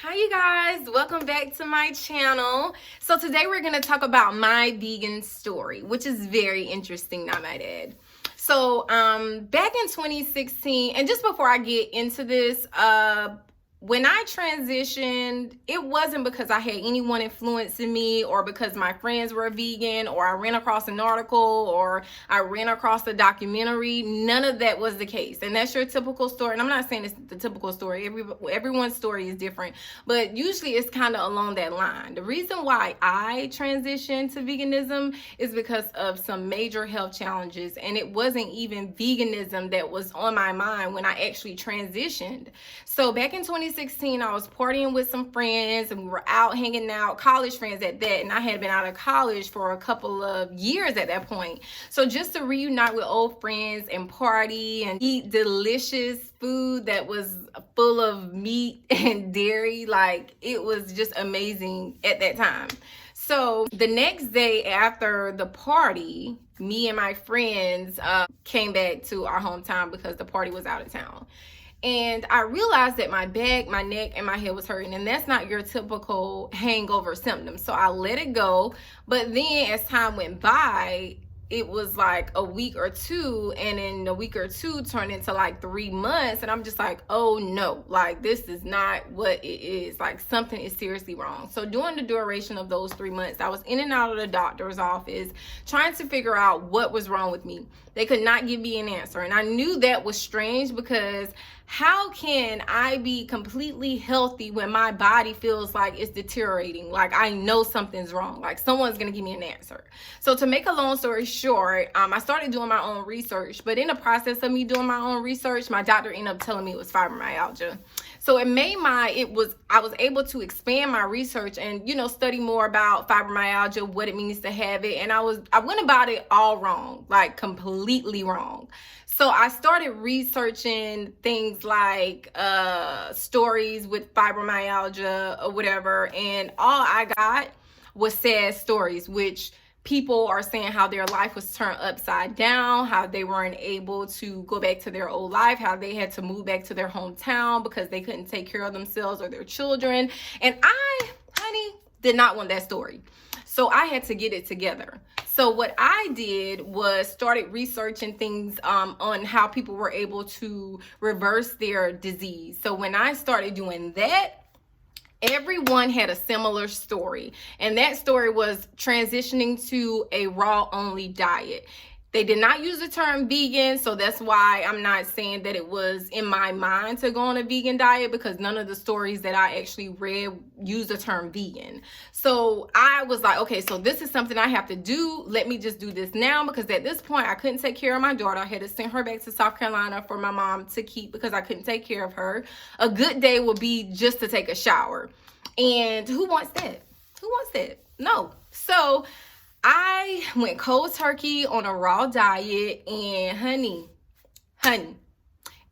Hi you guys, welcome back to my channel. So today we're going to talk about my vegan story, which is very interesting, I might add. So back in 2016, and just before I get into this, when I transitioned, it wasn't because I had anyone influencing me or because my friends were vegan or I ran across an article or I ran across a documentary. None of that was the case. And that's your typical story. And I'm not saying it's the typical story. Everyone's story is different, but usually it's kind of along that line. The reason why I transitioned to veganism is because of some major health challenges. And it wasn't even veganism that was on my mind when I actually transitioned. So back in 2016, I was partying with some friends and we were out hanging out, college friends at that, and I had been out of college for a couple of years at that point. So just to reunite with old friends and party and eat delicious food that was full of meat and dairy, like it was just amazing at that time. So the next day after the party, me and my friends came back to our hometown because the party was out of town. And I realized that my back, my neck, and my head was hurting. And that's not your typical hangover symptom. So I let it go. But then as time went by, it was like a week or two. And in a week or two turned into like 3 months. And I'm just like, oh no, like this is not what it is. Like something is seriously wrong. So during the duration of those 3 months, I was in and out of the doctor's office trying to figure out what was wrong with me. They could not give me an answer. And I knew that was strange because how can I be completely healthy when my body feels like it's deteriorating? Like I know something's wrong. Like someone's going to give me an answer. So to make a long story short, I started doing my own research. But in the process of me doing my own research, my doctor ended up telling me it was fibromyalgia. So it made I was able to expand my research and, study more about fibromyalgia, what it means to have it. And I went about it all wrong, like completely wrong. So I started researching things like stories with fibromyalgia or whatever. And all I got was sad stories, which people are saying how their life was turned upside down, how they weren't able to go back to their old life, how they had to move back to their hometown because they couldn't take care of themselves or their children. And I, honey, did not want that story. So I had to get it together. So what I did was started researching things on how people were able to reverse their disease. So when I started doing that, everyone had a similar story. And that story was transitioning to a raw only diet. They did not use the term vegan, so that's why I'm not saying that it was in my mind to go on a vegan diet, because none of the stories that I actually read use the term vegan. So I was like, okay, so this is something I have to do. Let me just do this now, because at this point I couldn't take care of my daughter. I had to send her back to South Carolina for my mom to keep because I couldn't take care of her. A good day would be just to take a shower. And who wants that? Who wants that? No. So I went cold turkey on a raw diet, and honey,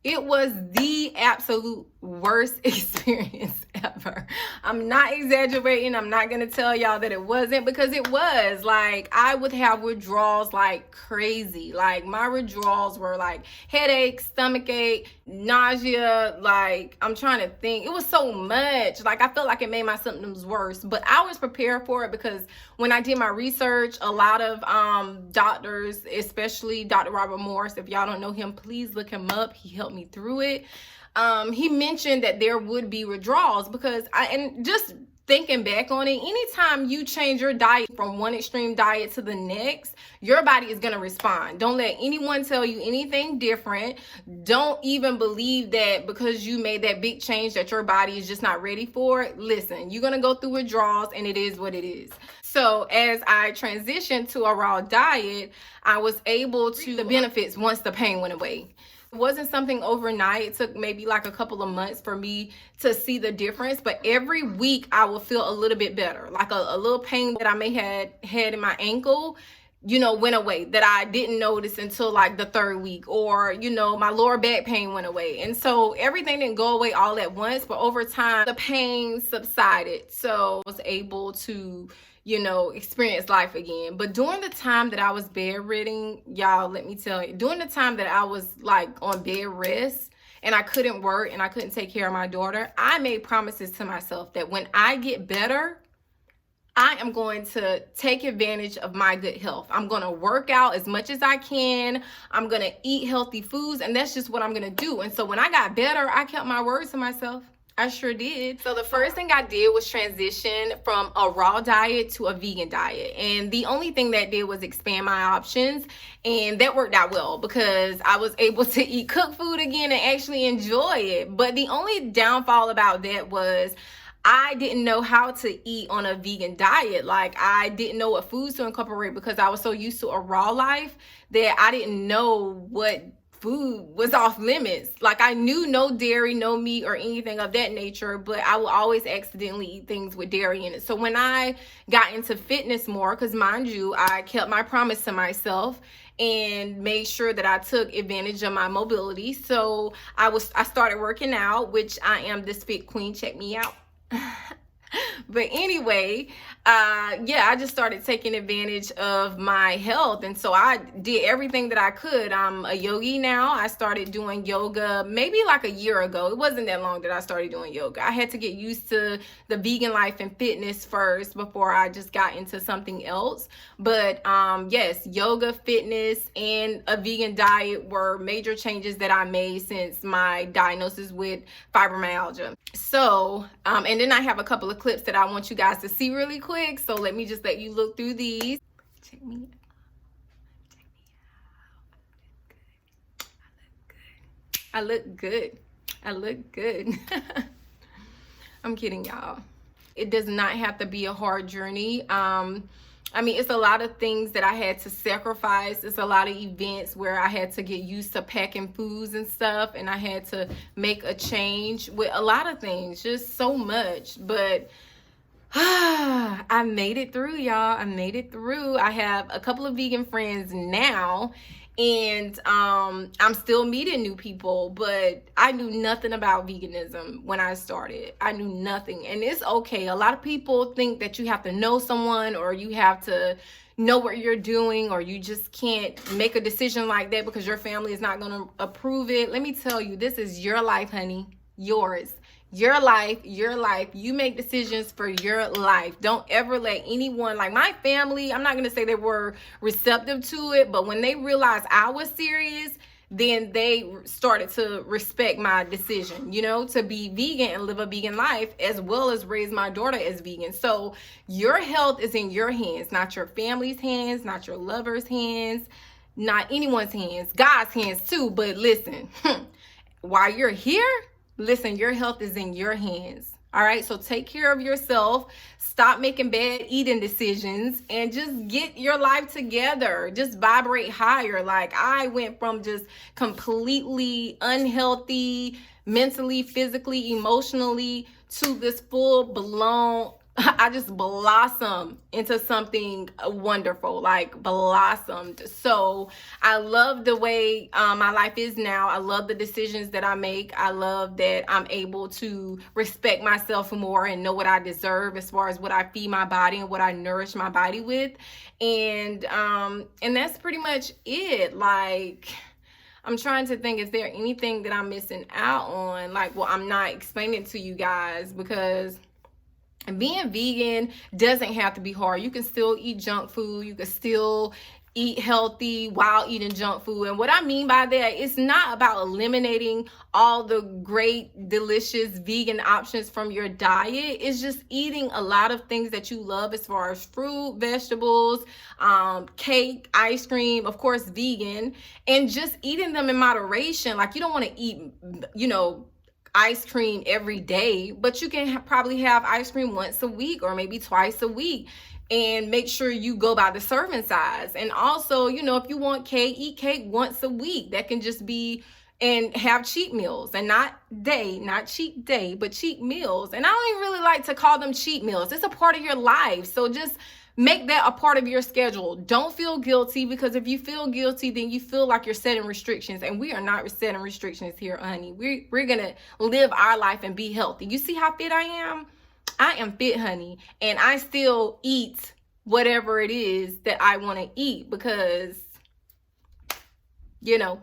it was the absolute worst experience ever. I'm not exaggerating. I'm not going to tell y'all that it wasn't, because it was. Like, I would have withdrawals like crazy. Like, my withdrawals were like headache, stomach ache, nausea. Like, I'm trying to think. It was so much. Like, I felt like it made my symptoms worse. But I was prepared for it because when I did my research, a lot of doctors, especially Dr. Robert Morris, if y'all don't know him, please look him up. He helped me through it. He mentioned that there would be withdrawals because and just thinking back on it, anytime you change your diet from one extreme diet to the next, your body is going to respond. Don't let anyone tell you anything different. Don't even believe that because you made that big change that your body is just not ready for it. Listen, you're going to go through withdrawals, and it is what it is. So as I transitioned to a raw diet, I was able to the benefits once the pain went away. It wasn't something overnight. It took maybe like a couple of months for me to see the difference. But every week I would feel a little bit better. Like a little pain that I may have had in my ankle, went away, that I didn't notice until like the 3rd week. Or, my lower back pain went away. And so everything didn't go away all at once. But over time, the pain subsided. So I was able to experience life again. But during the time that I was bedridden, y'all, let me tell you, during the time that I was like on bed rest, and I couldn't work and I couldn't take care of my daughter, I made promises to myself that when I get better, I am going to take advantage of my good health. I'm going to work out as much as I can. I'm going to eat healthy foods, and that's just what I'm going to do. And so when I got better, I kept my word to myself. I sure did. So the first thing I did was transition from a raw diet to a vegan diet. And the only thing that did was expand my options. And that worked out well because I was able to eat cooked food again and actually enjoy it. But the only downfall about that was I didn't know how to eat on a vegan diet. Like, I didn't know what foods to incorporate because I was so used to a raw life that I didn't know what food was off limits. Like, I knew no dairy, no meat, or anything of that nature, but I would always accidentally eat things with dairy in it. So when I got into fitness more, because mind you, I kept my promise to myself and made sure that I took advantage of my mobility. So I started working out, which I am this fit queen. Check me out. But anyway, yeah, I just started taking advantage of my health. And so I did everything that I could. I'm a yogi now. I started doing yoga maybe like a year ago. It wasn't that long that I started doing yoga. I had to get used to the vegan life and fitness first before I just got into something else. But yes, yoga, fitness, and a vegan diet were major changes that I made since my diagnosis with fibromyalgia. So, and then I have a couple of clips that I want you guys to see really quick. So let me just let you look through these. Check me out. I look good. I look good. I'm kidding, y'all. It does not have to be a hard journey. I mean, it's a lot of things that I had to sacrifice. It's a lot of events where I had to get used to packing foods and stuff, and I had to make a change with a lot of things, just so much. But I made it through, y'all. I made it through. I have a couple of vegan friends now, and I'm still meeting new people, but I knew nothing about veganism when I started. I knew nothing, and it's okay. A lot of people think that you have to know someone, or you have to know what you're doing, or you just can't make a decision like that because your family is not going to approve it. Let me tell you, this is your life, honey. Yours. Your life, your life. You make decisions for your life. Don't ever let anyone, like my family, I'm not going to say they were receptive to it, but when they realized I was serious, then they started to respect my decision, you know, to be vegan and live a vegan life, as well as raise my daughter as vegan. So your health is in your hands, not your family's hands, not your lover's hands, not anyone's hands, God's hands too. But listen, while you're here, listen, your health is in your hands. All right. So take care of yourself. Stop making bad eating decisions and just get your life together. Just vibrate higher. Like, I went from just completely unhealthy, mentally, physically, emotionally, to this full blown, I just blossomed into something wonderful, like blossomed. So I love the way my life is now. I love the decisions that I make. I love that I'm able to respect myself more and know what I deserve as far as what I feed my body and what I nourish my body with. And that's pretty much it. Like, I'm trying to think, is there anything that I'm missing out on? Like, well, I'm not explaining to you guys because being vegan doesn't have to be hard. You can still eat junk food. You can still eat healthy while eating junk food. And what I mean by that, it's not about eliminating all the great, delicious vegan options from your diet. It's just eating a lot of things that you love as far as fruit, vegetables, cake, ice cream, of course, vegan, and just eating them in moderation. Like, you don't want to eat, you know, ice cream every day, but you can probably have ice cream once a week or maybe twice a week, and make sure you go by the serving size. And also, you know, if you want cake, eat cake once a week. That can just be, and have cheat meals, and not cheat day, but cheat meals. And I don't even really like to call them cheat meals. It's a part of your life. So just make that a part of your schedule. Don't feel guilty, because if you feel guilty, then you feel like you're setting restrictions, and we are not setting restrictions here, honey. We're gonna live our life and be healthy. You see how fit I am? I am fit, honey, and I still eat whatever it is that I want to eat because, you know,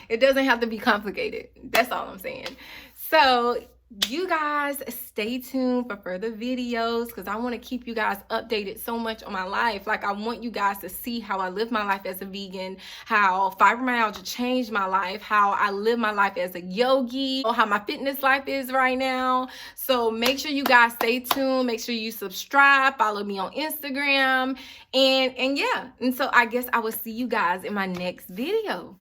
It doesn't have to be complicated. That's all I'm saying. So you guys stay tuned for further videos because I want to keep you guys updated so much on my life. Like, I want you guys to see how I live my life as a vegan, how fibromyalgia changed my life, how I live my life as a yogi, how my fitness life is right now. So make sure you guys stay tuned. Make sure you subscribe, follow me on Instagram, and yeah. And so I guess I will see you guys in my next video.